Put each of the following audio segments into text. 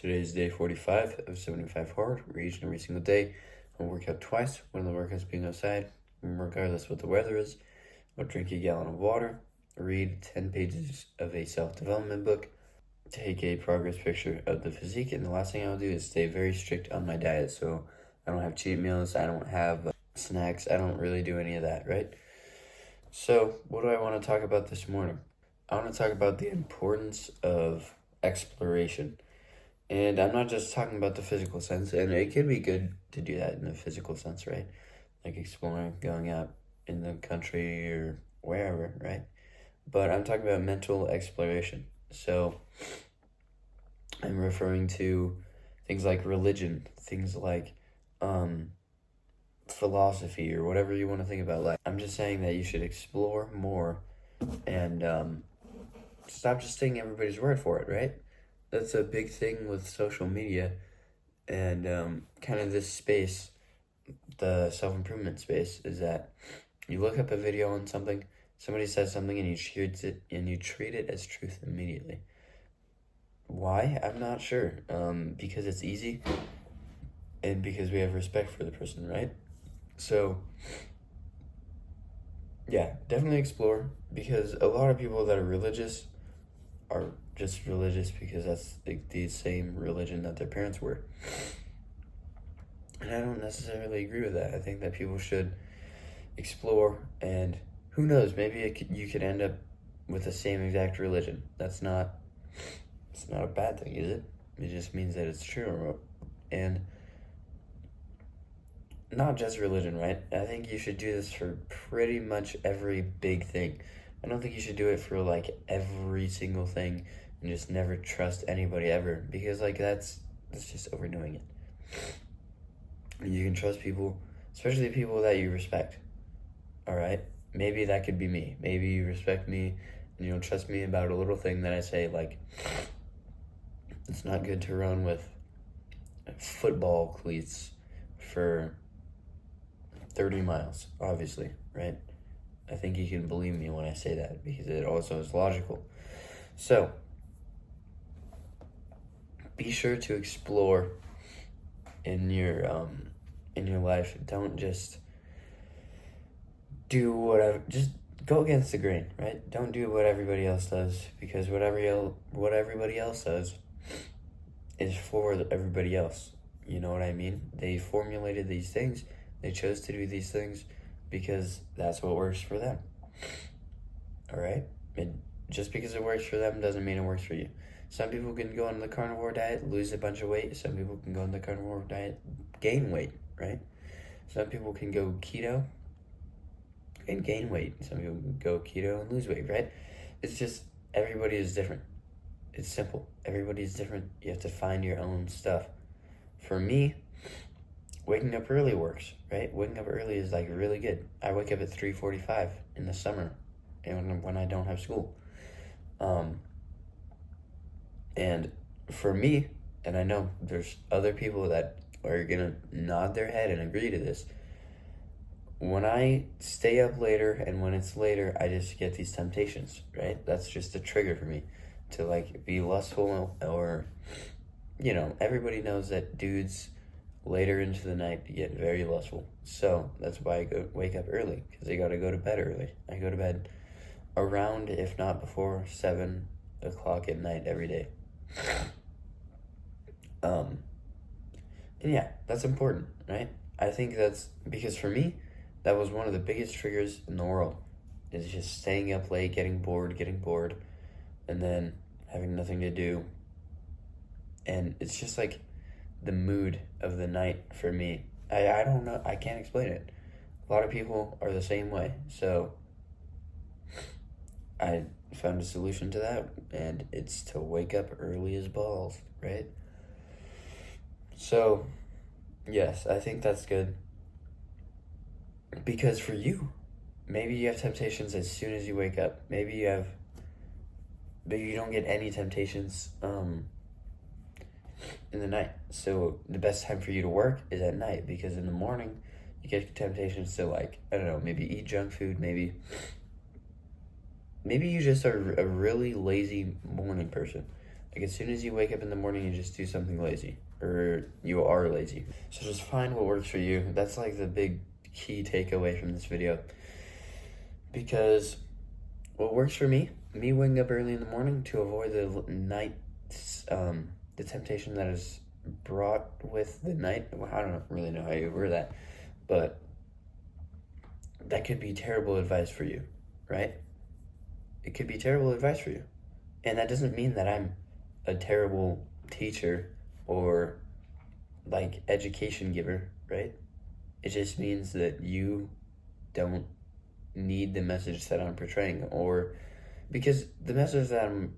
Today is day 45 of 75 hard. We're each and every single day. I'll work out twice. One of the workouts being outside, regardless of what the weather is. I'll drink a gallon of water, read 10 pages of a self-development book, take a progress picture of the physique, and the last thing I'll do is stay very strict on my diet. So I don't have cheat meals, I don't have snacks, I don't really do any of that, right? So what do I want to talk about this morning? I want to talk about the importance of exploration. And I'm not just talking about the physical sense, and it can be good to do that in the physical sense, right? Like exploring, going out in the country or wherever, right? But I'm talking about mental exploration. So I'm referring to things like religion, things like philosophy, or whatever you want to think about life. I'm just saying that you should explore more and stop just taking everybody's word for it, right? That's a big thing with social media and kind of this space, the self-improvement space, is that you look up a video on something, somebody says something, and you treat it as truth immediately. Why? I'm not sure. Because it's easy, and because we have respect for the person, right? So, yeah, definitely explore, because a lot of people that are religious are just religious because that's the same religion that their parents were. And I don't necessarily agree with that. I think that people should explore, and who knows, maybe you could end up with the same exact religion. It's not a bad thing, is it? It just means that it's true. And not just religion, right? I think you should do this for pretty much every big thing. I don't think you should do it for like every single thing and just never trust anybody ever, because like that's just overdoing it. You can trust people, especially people that you respect. All right? Maybe that could be me. Maybe you respect me and you don't trust me about a little thing that I say, like it's not good to run with football cleats for 30 miles, obviously, right? I think you can believe me when I say that, because it also is logical. So, be sure to explore in your life. Don't just do whatever. Just go against the grain, right? Don't do what everybody else does, because what everybody else does is for everybody else. You know what I mean? They formulated these things. They chose to do these things because that's what works for them. All right? And just because it works for them doesn't mean it works for you. Some people can go on the carnivore diet, lose a bunch of weight. Some people can go on the carnivore diet, gain weight, right? Some people can go keto and gain weight. Some people can go keto and lose weight, right? It's just, everybody is different. It's simple. Everybody's different. You have to find your own stuff. For me, waking up early works, right? Waking up early is like really good. I wake up at 3:45 in the summer, and when I don't have school. And for me, and I know there's other people that are gonna nod their head and agree to this, when I stay up later and when it's later, I just get these temptations, right? That's just a trigger for me to like be lustful, or, you know, everybody knows that dudes later into the night get very lustful. So that's why I wake up early, because I gotta go to bed early. I go to bed around, if not before, 7 o'clock at night every day. And yeah, that's important, right? I think that's because for me, that was one of the biggest triggers in the world, is just staying up late, getting bored, and then having nothing to do. And it's just like the mood of the night for me. I don't know, I can't explain it. A lot of people are the same way. So I found a solution to that, and it's to wake up early as balls, right? So, yes, I think that's good. Because for you, maybe you have temptations as soon as you wake up. Maybe you don't get any temptations in the night. So the best time for you to work is at night, because in the morning you get temptations to, like, I don't know, maybe eat junk food, maybe you just are a really lazy morning person Like, as soon as you wake up in the morning, you just do something lazy, or you are lazy. So just find what works for you. That's like the big key takeaway from this video. Because what works for me waking up early in the morning to avoid the night, the temptation that is brought with the night. Well, I don't really know how you word that, but that could be terrible advice for you, right? It could be terrible advice for you. And that doesn't mean that I'm a terrible teacher or like education giver, right? It just means that you don't need the message that I'm portraying, or because the message that I'm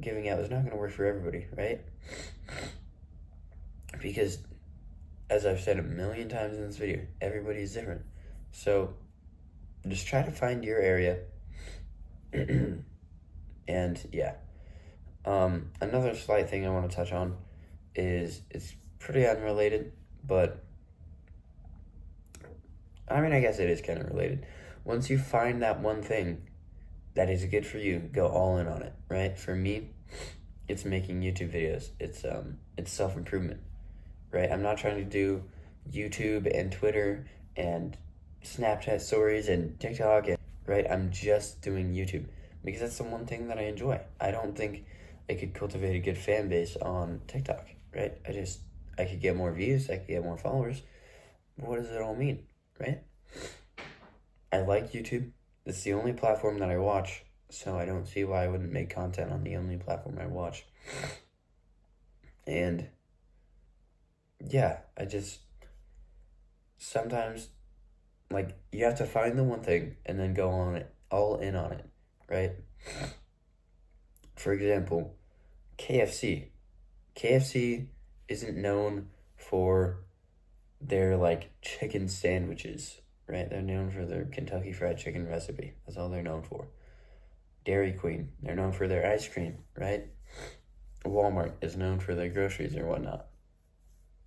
giving out is not going to work for everybody, right? Because as I've said a million times in this video, everybody's different. So just try to find your area. And yeah, another slight thing I want to touch on is, it's pretty unrelated, but I mean, I guess it is kind of related. Once you find that one thing that is good for you, go all in on it, right? For me, it's making YouTube videos. It's self-improvement, right? I'm not trying to do YouTube and Twitter and Snapchat stories and TikTok, right? I'm just doing YouTube because that's the one thing that I enjoy. I don't think I could cultivate a good fan base on TikTok, right? I could get more views, I could get more followers. But what does it all mean, right? I like YouTube. It's the only platform that I watch, so I don't see why I wouldn't make content on the only platform I watch. And yeah, sometimes, like, you have to find the one thing and then go on it, all in on it, right? For example, KFC. KFC isn't known for their, like, chicken sandwiches, right? They're known for their Kentucky Fried Chicken recipe. That's all they're known for. Dairy Queen, they're known for their ice cream, right? Walmart is known for their groceries or whatnot.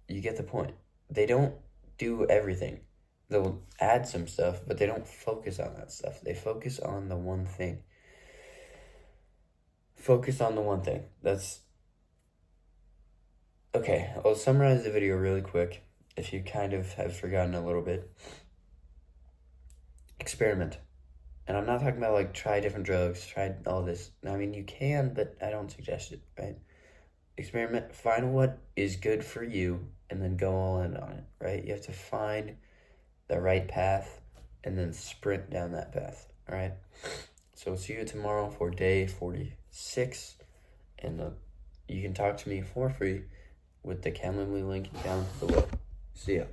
You get the point. They don't do everything. They'll add some stuff, but they don't focus on that stuff. They focus on the one thing. Focus on the one thing. That's... Okay, I'll summarize the video really quick if you kind of have forgotten a little bit. Experiment. And I'm not talking about, like, try different drugs, try all this. I mean, you can, but I don't suggest it, right? Experiment, find what is good for you, and then go all in on it, right? You have to find the right path, and then sprint down that path, all right? So see you tomorrow for day 46, and you can talk to me for free with the Calendly link down below. See ya.